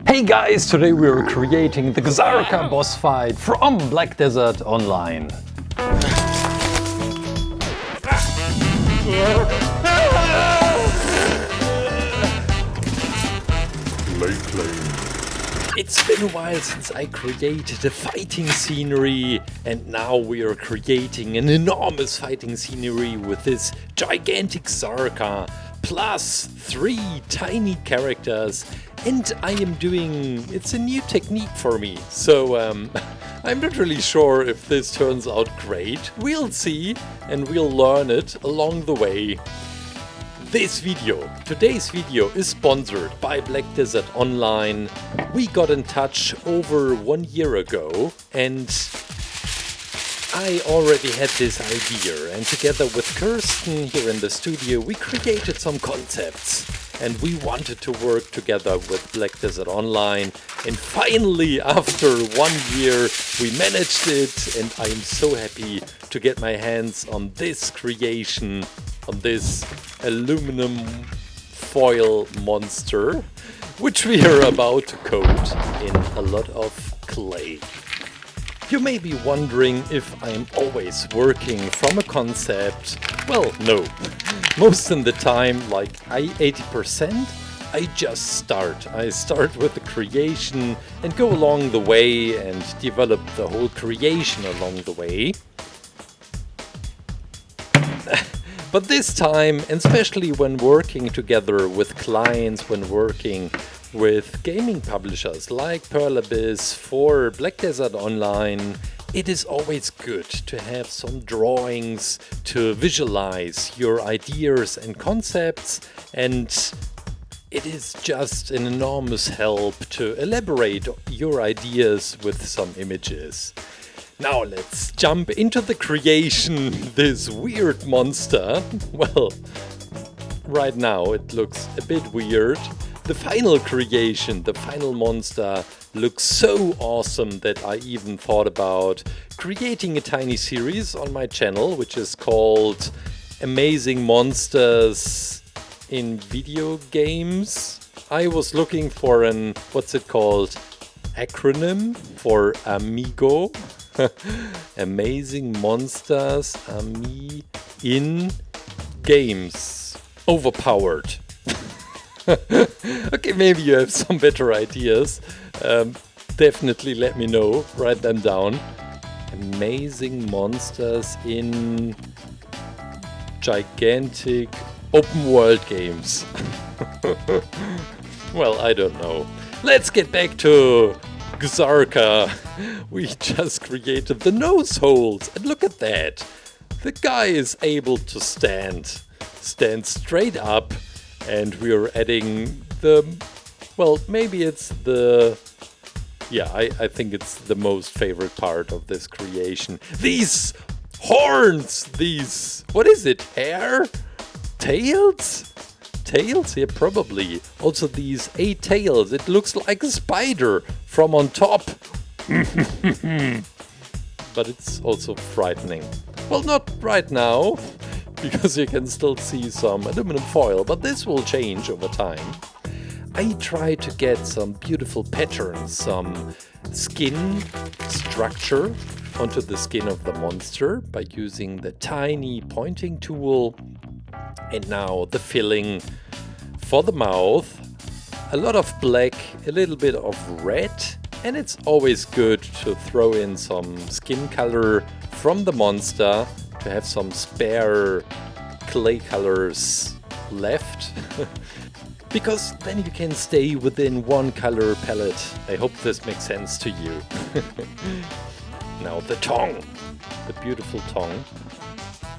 Hey guys, today we are creating the KZARKA boss fight from Black Desert Online. ClayClaim. It's been a while since I created a fighting scenery, and now we are creating an enormous fighting scenery with this gigantic KZARKA plus 3 tiny characters. And I am doing, it's a new technique for me, so I'm not really sure if this turns out great. We'll see, and we'll learn it along the way. Today's video is sponsored by Black Desert Online. We got in touch over 1 year ago, and I already had this idea, and together with Kirsten here in the studio we created some concepts. And we wanted to work together with Black Desert Online, and finally after 1 year we managed it, and I am so happy to get my hands on this creation, on this aluminum foil monster, which we are about to coat in a lot of clay. You may be wondering if I'm always working from a concept. Well, no. Most of the time, like 80%, I just start. I start with the creation and go along the way and develop the whole creation along the way. But this time, and especially when working together with clients, when working with gaming publishers like Pearl Abyss for Black Desert Online, it is always good to have some drawings to visualize your ideas and concepts, and it is just an enormous help to elaborate your ideas with some images. Now let's jump into the creation, this weird monster. Well, right now it looks a bit weird. The final creation, the final monster, looks so awesome that I even thought about creating a tiny series on my channel, which is called Amazing Monsters in Video Games. I was looking for an, what's it called, acronym for Amigo. Amazing Monsters in Games. Overpowered. Okay, maybe you have some better ideas. Definitely let me know, write them down. Amazing monsters in gigantic open world games. Well, I don't know. Let's get back to KZARKA. We just created the nose holes, and look at that. The guy is able to stand straight up. And we are adding the, well, maybe it's the, yeah, I think it's the most favorite part of this creation. These horns, these, what is it, hair? Tails? Tails? Yeah, probably. Also these 8 tails, it looks like a spider from on top. But it's also frightening. Well, not right now, because you can still see some aluminum foil, but this will change over time. I try to get some beautiful patterns, some skin structure onto the skin of the monster by using the tiny pointing tool. And now the filling for the mouth. A lot of black, a little bit of red, and it's always good to throw in some skin color from the monster to have some spare clay colors left. Because then you can stay within one color palette. I hope this makes sense to you. Now the tongue, the beautiful tongue.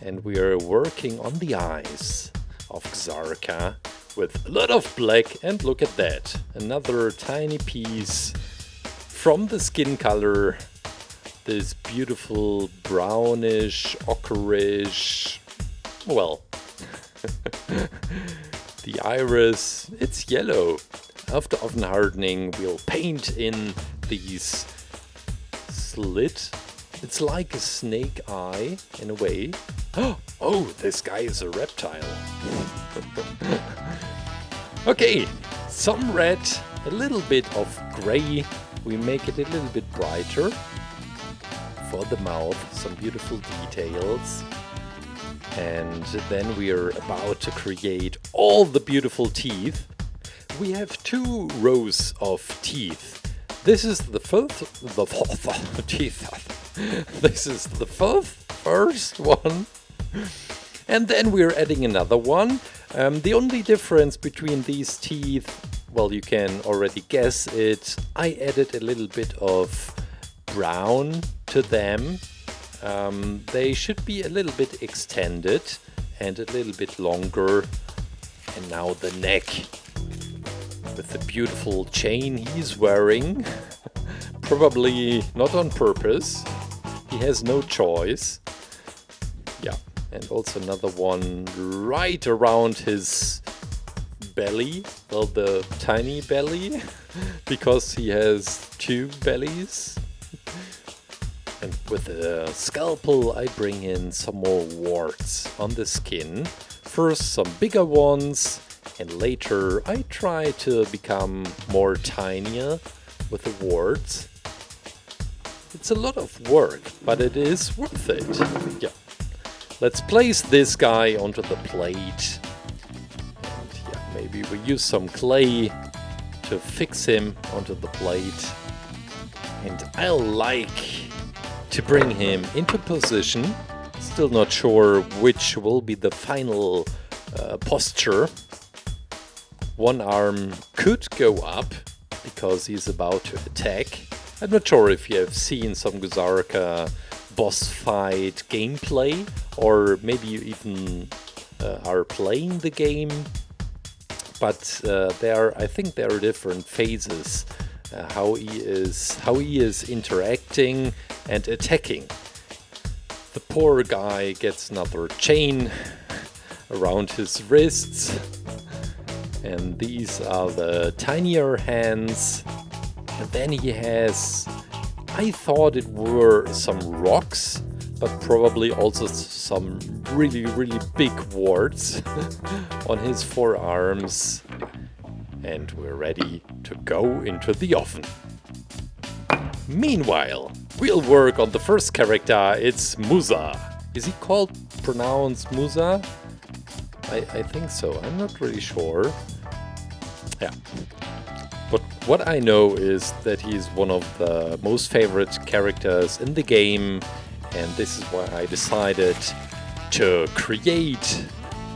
And we are working on the eyes of KZARKA with a lot of black, and look at that. Another tiny piece from the skin color. This beautiful brownish, ochreish, well, the iris, it's yellow. After oven hardening, we'll paint in these slit. It's like a snake eye in a way. Oh, this guy is a reptile. Okay, some red, a little bit of gray. We make it a little bit brighter. For the mouth, some beautiful details. And then we are about to create all the beautiful teeth. We have 2 rows of teeth. This is the first one. And then we're adding another one. The only difference between these teeth, well, you can already guess it. I added a little bit of brown to them. They should be a little bit extended and a little bit longer. And now the neck with the beautiful chain he's wearing. Probably not on purpose. He has no choice. Yeah, and also another one right around his belly. Well, the tiny belly, because he has 2 bellies. And with a scalpel I bring in some more warts on the skin. First some bigger ones, and later I try to become more tinier with the warts. It's a lot of work, but it is worth it. Yeah. Let's place this guy onto the plate. And yeah, maybe we use some clay to fix him onto the plate. And I like to bring him into position. Still not sure which will be the final posture. One arm could go up because he's about to attack. I'm not sure if you have seen some KZARKA boss fight gameplay, or maybe you even are playing the game. But I think there are different phases how he is interacting and attacking. The poor guy gets another chain around his wrists, and these are the tinier hands. And then he has, I thought it were some rocks, but probably also some really big warts on his forearms. And we're ready to go into the oven. Meanwhile, we'll work on the first character. It's Muza. Is he pronounced Muza? I think so. I'm not really sure. Yeah. But what I know is that he's one of the most favorite characters in the game, and this is why I decided to create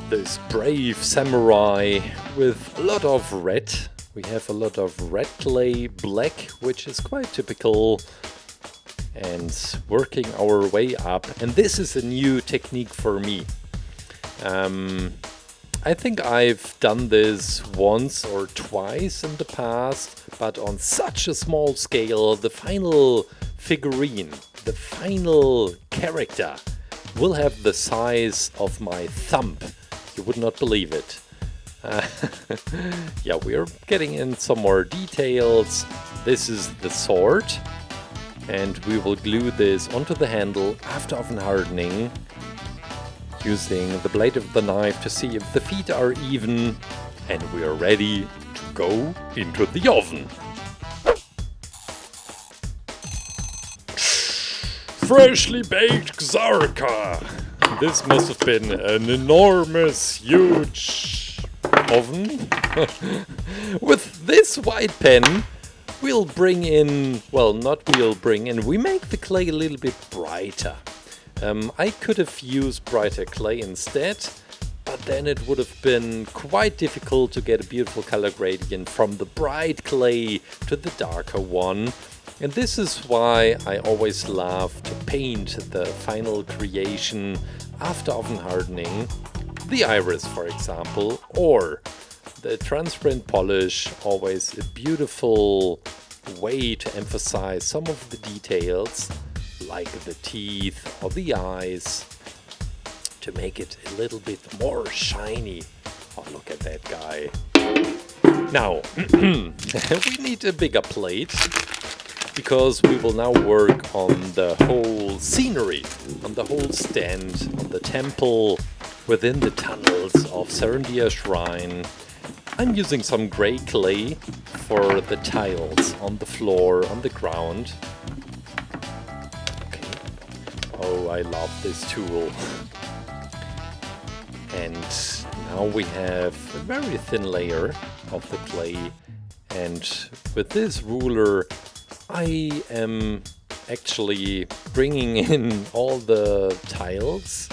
this brave samurai with a lot of red. We have a lot of red clay black, which is quite typical, and working our way up. And this is a new technique for me. I think I've done this once or twice in the past, but on such a small scale, the final figurine, the final character, will have the size of my thumb. You would not believe it. Yeah, we are getting in some more details. This is the sword, and we will glue this onto the handle after oven hardening, using the blade of the knife to see if the feet are even, and we are ready to go into the oven. Freshly baked KZARKA! This must have been an enormous, huge oven. With this white pen, we'll bring in, well, we make the clay a little bit brighter. I could have used brighter clay instead, but then it would have been quite difficult to get a beautiful color gradient from the bright clay to the darker one. And this is why I always love to paint the final creation after oven hardening. The iris, for example, or the transparent polish, always a beautiful way to emphasize some of the details, like the teeth or the eyes, to make it a little bit more shiny. Oh, look at that guy. Now, we need a bigger plate, because we will now work on the whole scenery, on the whole stand, on the temple, within the tunnels of Sarandia Shrine. I'm using some gray clay for the tiles on the floor, on the ground. Okay. Oh, I love this tool. And now we have a very thin layer of the clay. And with this ruler, I am actually bringing in all the tiles.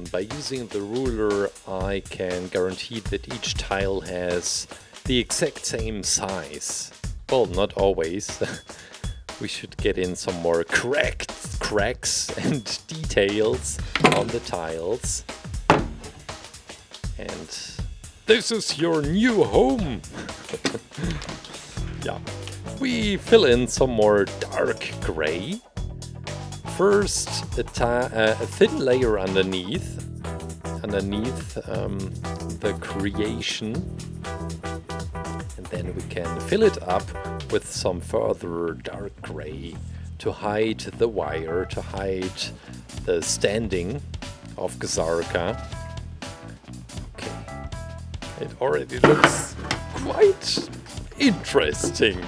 By using the ruler, I can guarantee that each tile has the exact same size. Well, not always. We should get in some more cracks and details on the tiles. And this is your new home! Yeah. We fill in some more dark gray. First, a thin layer underneath the creation, and then we can fill it up with some further dark gray to hide the wire, to hide the standing of KZARKA. Okay, it already looks quite interesting.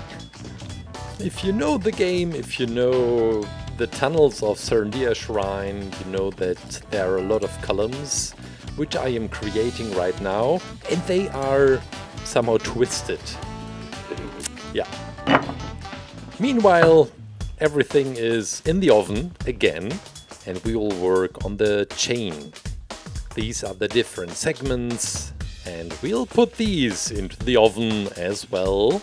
If you know the game, if you know the tunnels of Sarandia Shrine, you know that there are a lot of columns, which I am creating right now, and they are somehow twisted. Yeah. Meanwhile, everything is in the oven again, and we will work on the chain. These are the different segments, and we'll put these into the oven as well.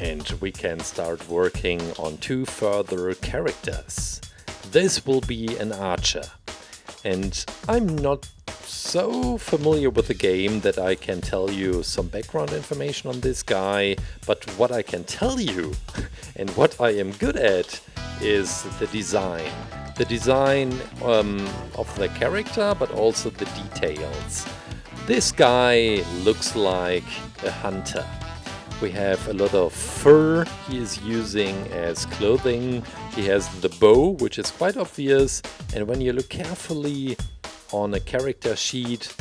And we can start working on 2 further characters. This will be an archer. And I'm not so familiar with the game that I can tell you some background information on this guy, but what I can tell you and what I am good at is the design. The design of the character, but also the details. This guy looks like a hunter. We have a lot of fur he is using as clothing. He has the bow, which is quite obvious. And when you look carefully on a character sheet,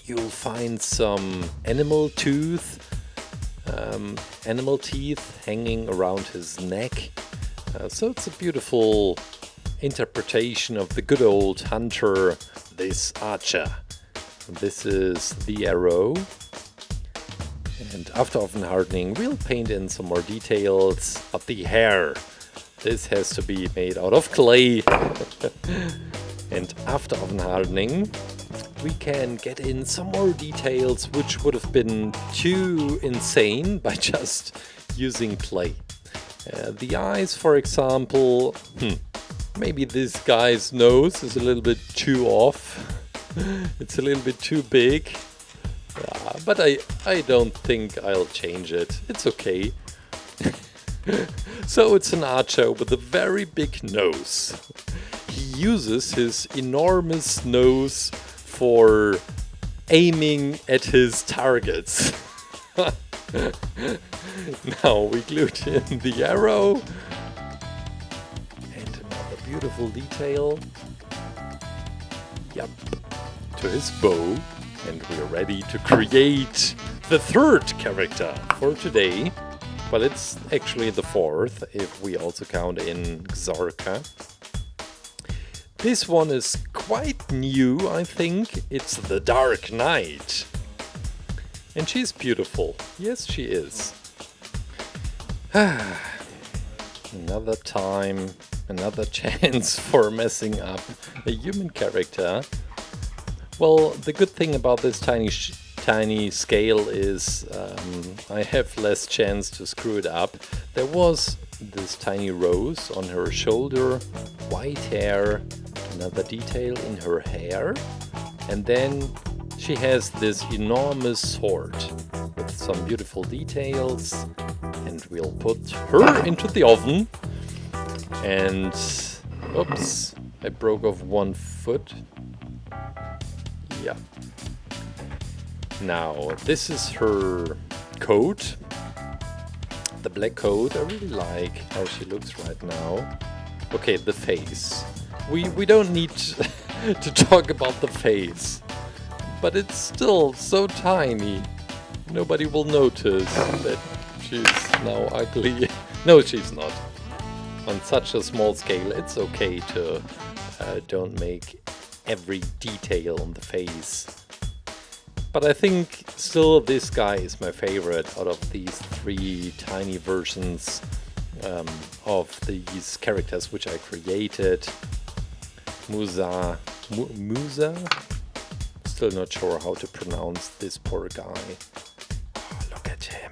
you'll find some animal teeth hanging around his neck. So it's a beautiful interpretation of the good old hunter, this archer. This is the arrow. And after oven hardening, we'll paint in some more details. But the hair, this has to be made out of clay. And after oven hardening, we can get in some more details which would have been too insane by just using clay. The eyes, for example, maybe this guy's nose is a little bit too off. It's a little bit too big. But I don't think I'll change it. It's okay. So it's an archer with a very big nose. He uses his enormous nose for aiming at his targets. Now we glued in the arrow. And another beautiful detail. Yep. To his bow. And we're ready to create the 3rd character for today. Well, it's actually the 4th, if we also count in KZARKA. This one is quite new, I think. It's the Dark Knight. And she's beautiful. Yes, she is. Another time, another chance for messing up a human character. Well, the good thing about this tiny scale is I have less chance to screw it up. There was this tiny rose on her shoulder, white hair, another detail in her hair, and then she has this enormous sword with some beautiful details, and we'll put her into the oven. And oops, I broke off one foot. Yeah. Now, this is her coat. The black coat. I really like how she looks right now. Okay, the face. We don't need to talk about the face. but it's still so tiny. Nobody will notice that she's now ugly. No, she's not. On such a small scale, it's okay to don't make every detail on the face. But I think still this guy is my favorite out of these 3 tiny versions of these characters which I created. Muza? Still not sure how to pronounce this poor guy. Oh, look at him.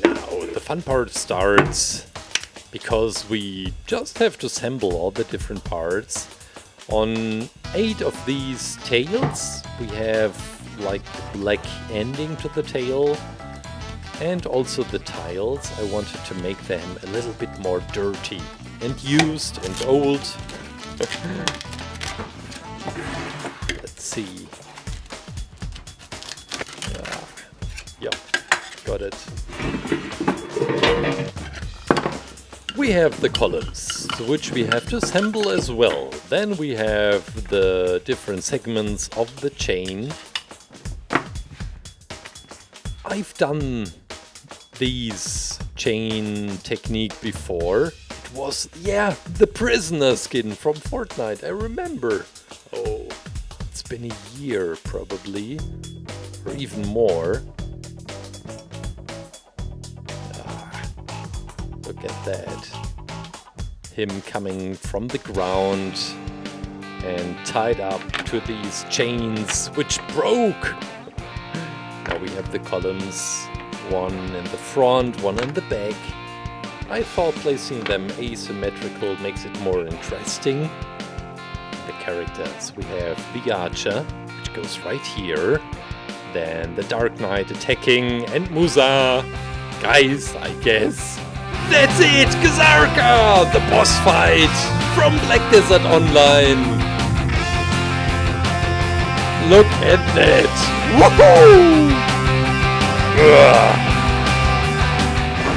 Now the fun part starts, because we just have to assemble all the different parts. On 8 of these tails we have like the black ending to the tail, and also the tiles. I wanted to make them a little bit more dirty and used and old. Let's see. Yep, got it. We have the columns, which we have to assemble as well. Then we have the different segments of the chain. I've done these chain technique before. It was, yeah, the prisoner skin from Fortnite, I remember. Oh, it's been a year probably, or even more. Look at that. Him coming from the ground and tied up to these chains which broke. Now we have the columns, one in the front, one in the back. I thought placing them asymmetrical makes it more interesting. The characters, we have the archer, which goes right here. Then the Dark Knight attacking, and Muza. Guys, I guess that's it! KZARKA! The boss fight from Black Desert Online! Look at that! Woohoo!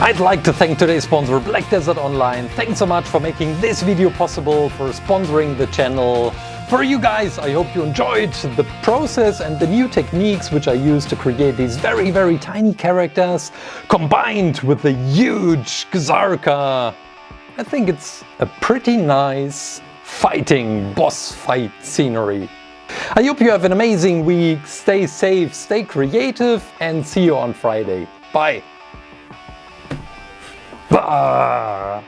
I'd like to thank today's sponsor, Black Desert Online. Thanks so much for making this video possible, for sponsoring the channel. For you guys, I hope you enjoyed the process and the new techniques which I use to create these very, very tiny characters combined with the huge KZARKA. I think it's a pretty nice fighting boss fight scenery. I hope you have an amazing week. Stay safe, stay creative, and see you on Friday. Bye. Bah!